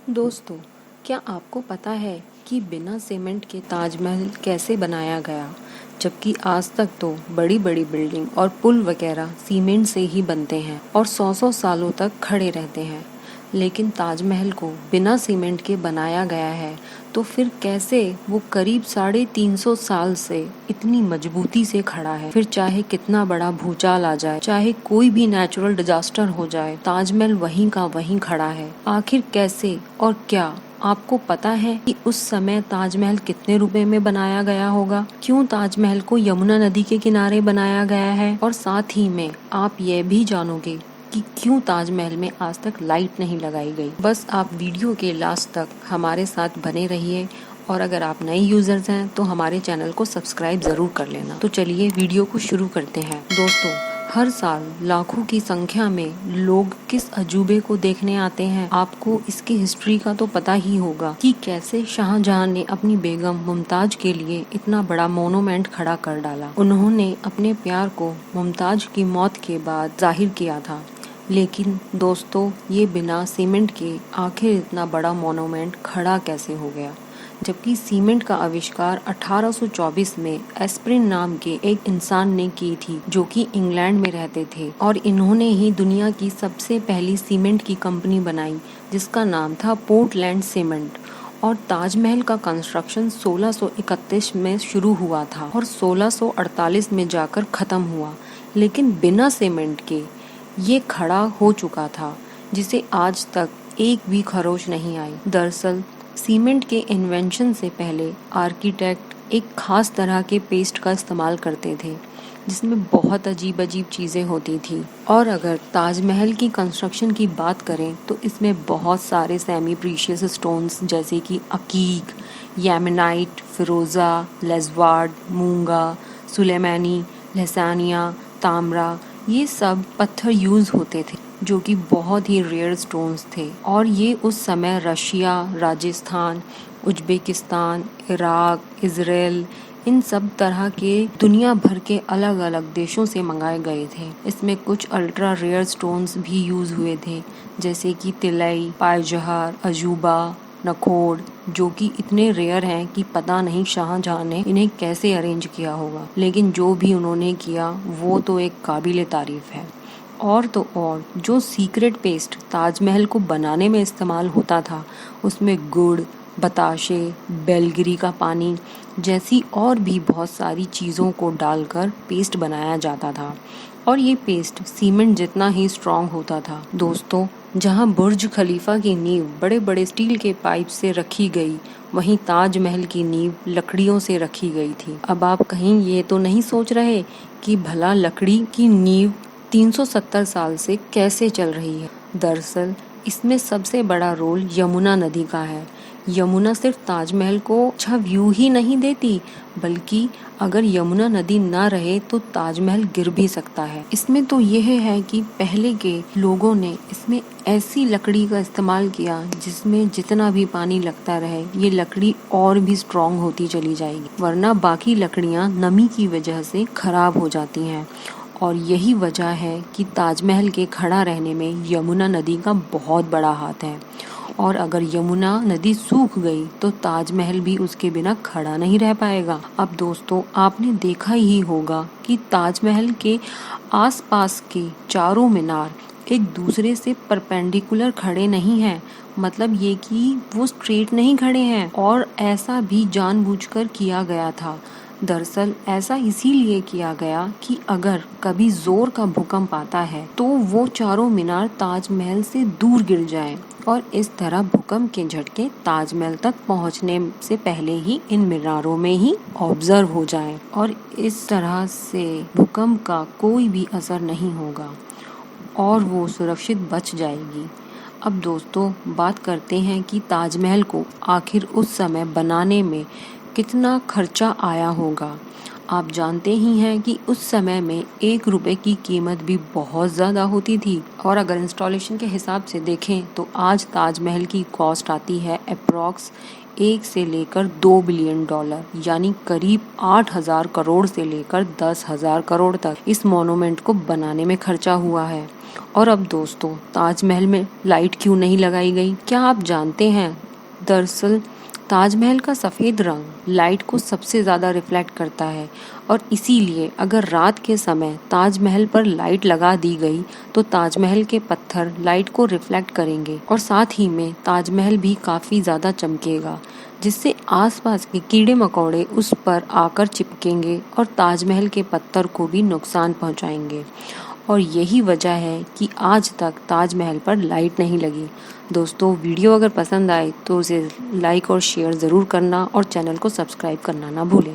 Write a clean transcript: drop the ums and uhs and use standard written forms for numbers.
दोस्तों, क्या आपको पता है कि बिना सीमेंट के ताजमहल कैसे बनाया गया? जबकि आज तक तो बड़ी बड़ी बिल्डिंग और पुल वगैरह सीमेंट से ही बनते हैं और सौ सौ सालों तक खड़े रहते हैं, लेकिन ताजमहल को बिना सीमेंट के बनाया गया है। तो फिर कैसे वो करीब 350 साल से इतनी मजबूती से खड़ा है? फिर चाहे कितना बड़ा भूचाल आ जाए, चाहे कोई भी नेचुरल डिजास्टर हो जाए, ताजमहल वहीं का वहीं खड़ा है। आखिर कैसे और क्या? आपको पता है कि उस समय ताजमहल कितने रुपए में बनाया गया होगा? क्यों ताजमहल को यमुना नदी के किनारे बनाया गया है? और साथ ही में आप यह भी जानोगे कि क्यों ताजमहल में आज तक लाइट नहीं लगाई गई। बस आप वीडियो के लास्ट तक हमारे साथ बने रहिए, और अगर आप नए यूजर्स हैं तो हमारे चैनल को सब्सक्राइब जरूर कर लेना। तो चलिए वीडियो को शुरू करते हैं। दोस्तों, हर साल लाखों की संख्या में लोग किस अजूबे को देखने आते हैं। आपको इसकी हिस्ट्री का तो पता ही होगा कि कैसे शाहजहां ने अपनी बेगम मुमताज के लिए इतना बड़ा मोनूमेंट खड़ा कर डाला। उन्होंने अपने प्यार को मुमताज की मौत के बाद जाहिर किया था। लेकिन दोस्तों, ये बिना सीमेंट के आखिर इतना बड़ा मोनूमेंट खड़ा कैसे हो गया? जबकि सीमेंट का आविष्कार 1824 में एस्प्रिन नाम के एक इंसान ने की थी, जो कि इंग्लैंड में रहते थे, और इन्होंने ही दुनिया की सबसे पहली सीमेंट की कंपनी बनाई, जिसका नाम था पोर्टलैंड सीमेंट। और ताजमहल का कंस्ट्रक्शन 1631 में शुरू हुआ था और 1648 में जाकर खत्म हुआ, लेकिन बिना सीमेंट के ये खड़ा हो चुका था, जिसे आज तक एक भी खरोच नहीं आई। दरअसल सीमेंट के इन्वेंशन से पहले आर्किटेक्ट एक खास तरह के पेस्ट का इस्तेमाल करते थे, जिसमें बहुत अजीब अजीब चीज़ें होती थी। और अगर ताजमहल की कंस्ट्रक्शन की बात करें तो इसमें बहुत सारे सेमी प्रीशियस स्टोन्स जैसे कि अकीक, येमेनाइट, फिरोज़ा, लेज़वार्ड, मूंगा, सुलेमानी, लहसानिया, ताम्रा, ये सब पत्थर यूज होते थे, जो कि बहुत ही रेयर स्टोन्स थे। और ये उस समय Russia, Rajasthan, Uzbekistan, Iraq, Israel, इन सब तरह के दुनिया भर के अलग अलग देशों से मंगाए गए थे। इसमें कुछ अल्ट्रा रेयर स्टोन्स भी यूज हुए थे, जैसे कि तिलई, पायजहार, अजूबा, नखोड़, जो कि इतने रेयर हैं कि पता नहीं शाहजहां ने इन्हें कैसे अरेंज किया होगा। लेकिन जो भी उन्होंने किया वो तो एक काबिले तारीफ है। और तो और, जो सीक्रेट पेस्ट ताजमहल को बनाने में इस्तेमाल होता था, उसमें गुड़, बताशे, बेलगिरी का पानी जैसी और भी बहुत सारी चीज़ों को डालकर पेस्ट बनाया जाता था, और ये पेस्ट सीमेंट जितना ही स्ट्रॉन्ग होता था। दोस्तों, जहाँ बुर्ज खलीफा की नींव बड़े बड़े स्टील के पाइप से रखी गई, वहीं ताजमहल की नींव लकड़ियों से रखी गई थी। अब आप कहीं ये तो नहीं सोच रहे कि भला लकड़ी की नींव 370 साल से कैसे चल रही है? दरअसल इसमें सबसे बड़ा रोल यमुना नदी का है। यमुना सिर्फ ताजमहल को अच्छा व्यू ही नहीं देती, बल्कि अगर यमुना नदी ना रहे तो ताजमहल गिर भी सकता है। इसमें तो यह है कि पहले के लोगों ने इसमें ऐसी लकड़ी का इस्तेमाल किया जिसमें जितना भी पानी लगता रहे, ये लकड़ी और भी स्ट्रॉन्ग होती चली जाएगी, वरना बाकी लकड़ियां नमी की वजह से खराब हो जाती हैं। और यही वजह है कि ताजमहल के खड़ा रहने में यमुना नदी का बहुत बड़ा हाथ है। और अगर यमुना नदी सूख गई तो ताजमहल भी उसके बिना खड़ा नहीं रह पाएगा। अब दोस्तों, आपने देखा ही होगा कि ताजमहल के आसपास के चारों मीनार एक दूसरे से परपेंडिकुलर खड़े नहीं हैं, मतलब ये कि वो स्ट्रेट नहीं खड़े हैं, और ऐसा भी जानबूझकर किया गया था। दरअसल ऐसा इसीलिए किया गया कि अगर कभी जोर का भूकंप आता है तो वो चारों मीनार ताजमहल से दूर गिर जाएं, और इस तरह भूकंप के झटके ताजमहल तक पहुंचने से पहले ही इन मीनारों में ही ऑब्जर्व हो जाएं, और इस तरह से भूकंप का कोई भी असर नहीं होगा और वो सुरक्षित बच जाएगी। अब दोस्तों, बात करते हैं कि ताजमहल को आखिर उस समय बनाने में कितना खर्चा आया होगा। आप जानते ही हैं कि उस समय में 1 रुपए की कीमत भी बहुत ज़्यादा होती थी, और अगर इंस्टॉलेशन के हिसाब से देखें तो आज ताजमहल की कॉस्ट आती है अप्रॉक्स 1 से लेकर 2 बिलियन डॉलर यानी करीब 8,000 करोड़ से लेकर 10,000 करोड़ तक इस मॉन्यूमेंट को बनाने में खर्चा हुआ है। और अब दोस्तों, ताजमहल में लाइट क्यों नहीं लगाई गई? क्या आप जानते हैं? दरअसल ताजमहल का सफ़ेद रंग लाइट को सबसे ज़्यादा रिफ्लेक्ट करता है और इसीलिए अगर रात के समय ताजमहल पर लाइट लगा दी गई तो ताजमहल के पत्थर लाइट को रिफ्लेक्ट करेंगे और साथ ही में ताजमहल भी काफ़ी ज़्यादा चमकेगा, जिससे आसपास के कीड़े मकोड़े उस पर आकर चिपकेंगे और ताजमहल के पत्थर को भी नुकसान पहुंचाएंगे। और यही वजह है कि आज तक ताजमहल पर लाइट नहीं लगी। दोस्तों, वीडियो अगर पसंद आए तो उसे लाइक और शेयर ज़रूर करना और चैनल को सब्सक्राइब करना ना भूलें।